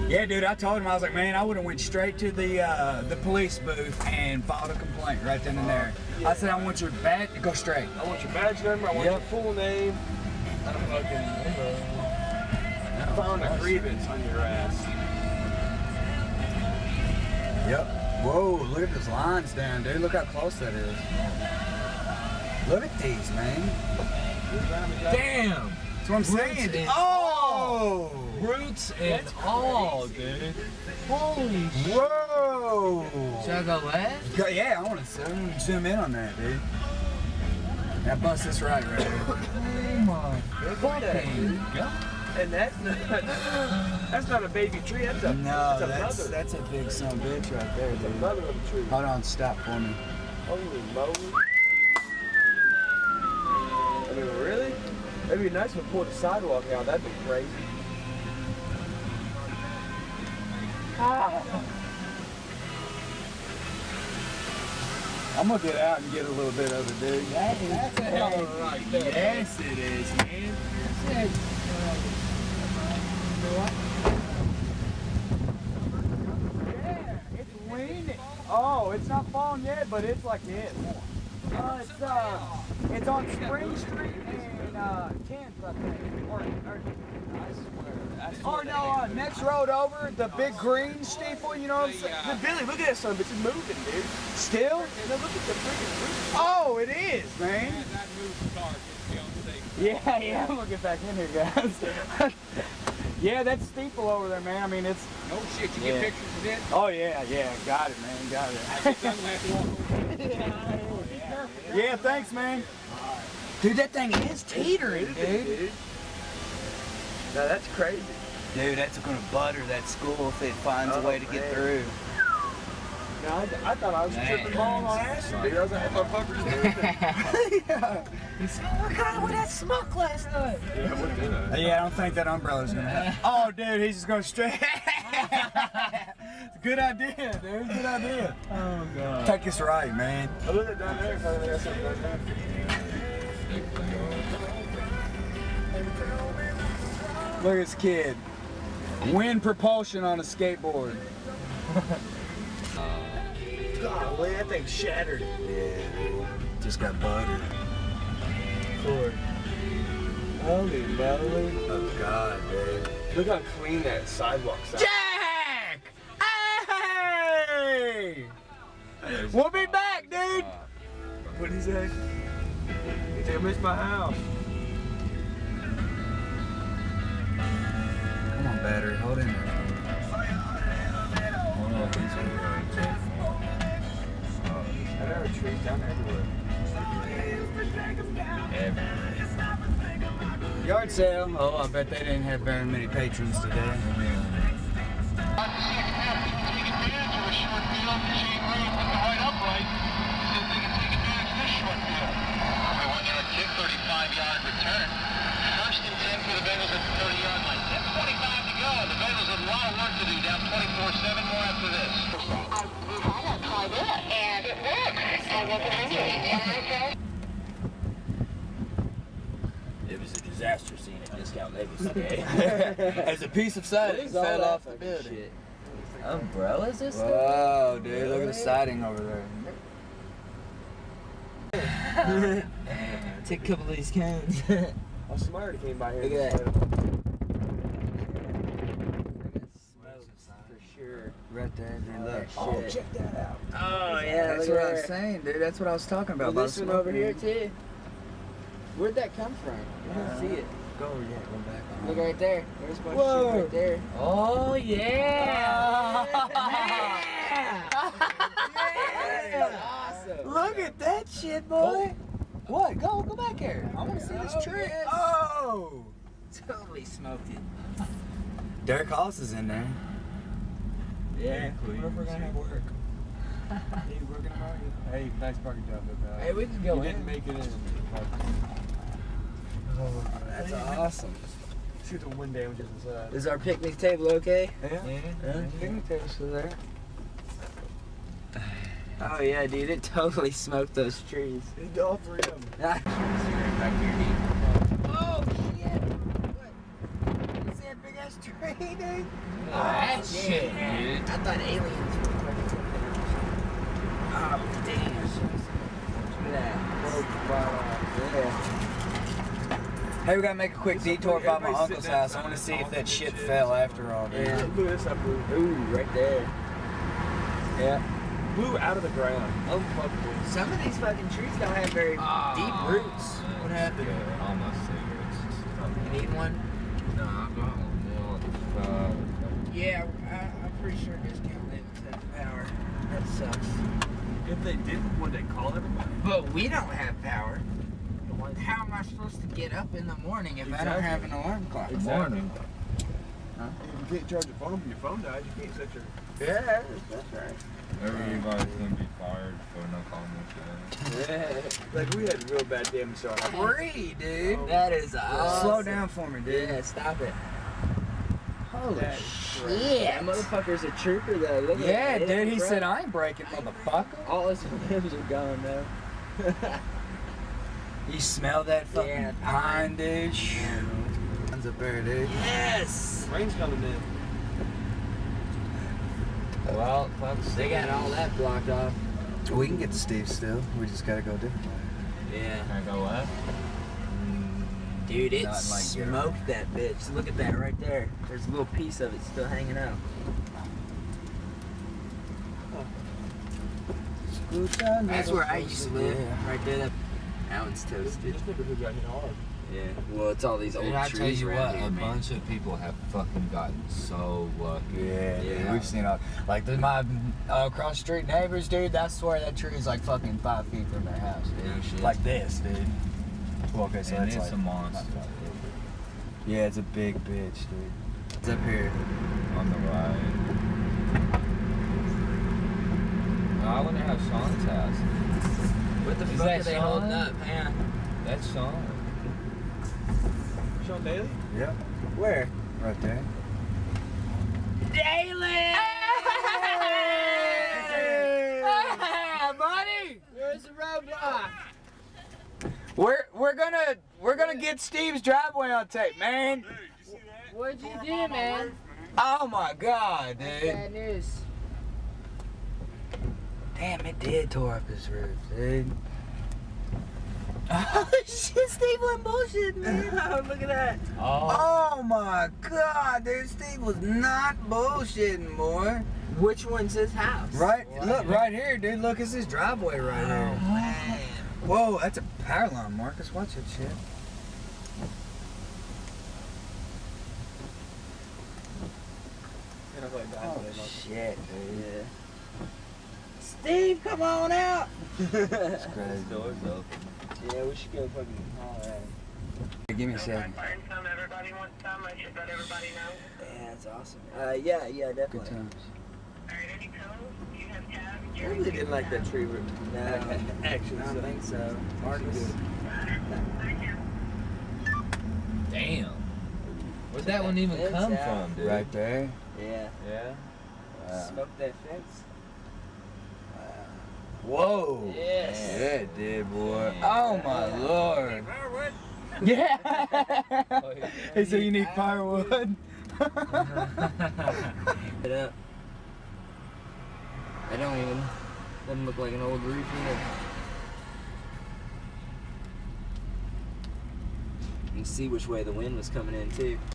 Yeah, dude, I told him, I was like, man, I would have went straight to the police booth and filed a complaint right then and there. Yeah. I said, I want your badge, go straight. I want your badge number, I want your full name. I'm fucking filing a grievance on your ass. Yep. Whoa, look at those lines down, dude. Look how close that is. Look at these, man. Damn! That's what I'm saying, dude. Oh! Roots and all, dude. Holy shit. Whoa! Should I go left? Yeah, I want to zoom in on that, dude. Now bust this right here. Oh my fucking god. And that's not a baby tree, that's a No, mother. that's a big son of a bitch right there, That's a dude. mother of a tree. Hold on, stop for me. Holy moly. I mean, really? It'd be nice if we pulled the sidewalk out, that'd be crazy. I'm gonna get out and get a little bit of it, dude. That's a hell of a right there. Yes, it is, man. Yeah, it's leaning. Oh, it's not falling yet, but it's like it. It's on Spring Street and 10th, I think. Or no, next road over, the big green steeple, you know what I'm saying? But Billy, look at that son, it's moving, dude. Still? No, look at the freaking roof. Oh, it is, man. That moves the car, gets you on safe. Yeah, I'm gonna get back in here, guys. Yeah, that steeple over there, man. I mean, it's. No shit, you get pictures of it? Oh yeah, got it, man, got it. I get done, we'll have to walk over. Yeah, thanks, man. Dude, that thing is teetering, dude. No, that's crazy. Dude, that's gonna butter that school if it finds a way to get through. No, I thought I was tripping balls on acid, dude. I was like, motherfuckers doing Yeah. He said, oh my god, what that smoke last night? Yeah, I don't think that umbrella's gonna happen. Oh, dude, he's just going straight. Good idea, dude. Good idea. Oh god. Take this right, man. I look at down there if I got something down there. Look at this kid. Wind propulsion on a skateboard. Golly, that thing shattered. Yeah, dude. Just got buttered. Lord. Holy moly. Oh, God, dude. Look how clean that sidewalk's out. Jack! Hey! We'll be back, dude! What'd he say? He said, I missed my house. Come on, battery. Hold in there. There are trees down everywhere. Yard sale. Oh, I bet they didn't have very many patrons today. First and 10 for the Bengals at the 30-yard line. 10:25 to go. The Bengals have a lot of work to do. Down 24-7. More after this. We had that tried it, and it works. I wasn't angry. It was a disaster scene at Discount Vegas today. As a piece of siding fell off the building. Shit. Umbrellas this thing? Whoa, dude, look at the siding over there. Take a couple of these cones. Oh, somebody already came by here. Look at that. For sure. Right there, dude, look. Oh, check that out. Oh, yeah, That's what I was saying, dude. That's what I was talking about. Well, this about one over smoking. here, too. Where'd that come from? I don't see it. Go back. Look right there. There's a bunch Whoa. of shit right there. Oh, yeah! Awesome. Look at that shit, boy. What? Go back here. I want to see this trick. Oh! Totally smoked it. Derek Hollis is in there. Yeah. What if we're gonna have work? Hey, we're gonna argue. Hey, nice party job, but Hey, we can go you in. didn't make it in. Oh, That's awesome. see the wind damages inside. Is our picnic table okay? Yeah. Picnic table's still there. Oh yeah, dude, it totally smoked those trees. All three of them. Oh shit! What? You see that big ass tree? dude. That shit, dude. I thought aliens were fucking torpedoes. Oh, damn. Look at that. Hey, we gotta make a quick detour by my uncle's house. I want to see if that shit fell after all, dude. Yeah. Look at this up, blue. Ooh, right there. Yeah. Blew out of the ground. Unfuckable. Some of these fucking trees don't have very deep roots. What happened? Yeah, all my cigarettes. You need one? No, I got one. Yeah, I'm pretty sure discount limits have power. That sucks. If they didn't, would they call everybody? But we don't have power. How am I supposed to get up in the morning if I don't have an alarm clock? Good morning. If you can't charge your phone when your phone dies, you can't set your... Yeah, that's right. Everybody's gonna be fired for no comments. Like, we had real bad damage to our house. Free, dude. That is awesome. Slow down for me, dude. Yeah, stop it. Holy That shit. That motherfucker's a trooper though. Look Yeah, at dude, he bro. said, I ain't breaking, motherfucker. All his limbs are gone now. You smell that fucking Yeah, pine, dude? Sounds up there, dude. Yes! Rain's coming in. Well, They got all that blocked off. We can get to Steve still. We just gotta go different way. Yeah. Can I go left? Dude, it Not like smoked that bitch. Look at that right there. There's a little piece of it still hanging out. That's where I used to live. Right there. That one's toasted. This neighborhood got hit hard. Yeah. Well, it's all these old Dude, I trees tell you around what, here, a man. bunch of people have fucking gotten so lucky. Yeah, dude. Yeah. We've seen all, like, my across the street neighbors, dude, I swear that tree is like fucking 5 feet from their house, dude. No shit. Like this, dude. Well, okay, so And that's it's like a monster. Yeah, it's a big bitch, dude. It's up here. On the right. I wonder how Sean's house. What the Is fuck that are they Sean? holding up, man? That's Sean. Sean Daly? Yep, Where? right there. Daily! Buddy! Where's the roadblock? We're gonna get Steve's driveway on tape, man. What'd you do, man? Oh my god, dude. Bad news. Damn, it did tore up his roof, dude. Oh shit, Steve went bullshit, man. Look at that. Oh my god, dude, Steve was not bullshitting, boy. Which one's his house? Right, look right here, dude. Look, it's his driveway right here. Man. Whoa, that's a power line, Marcus. Watch that shit. And I was like, Oh shit, dude. Yeah. Steve, come on out! That's crazy. Doors open. Yeah, we should go fucking holler at him. Hey, give me a second. Everybody wants some. I should let everybody know. Yeah, that's awesome. Yeah, Good definitely. times. All right, any codes? You have tabs? I really didn't like that tree root. No, Action. I don't think so. Marcus. Damn. Where'd that one even It's come out. from, dude? Right there. Yeah. Yeah. Smoke that fence. Whoa. Yes. Yeah, it did, boy. Yeah. Oh my lord. Yeah. He said you need firewood. It up. I don't even. Doesn't look like an old roof either. You can see which way the wind was coming in too.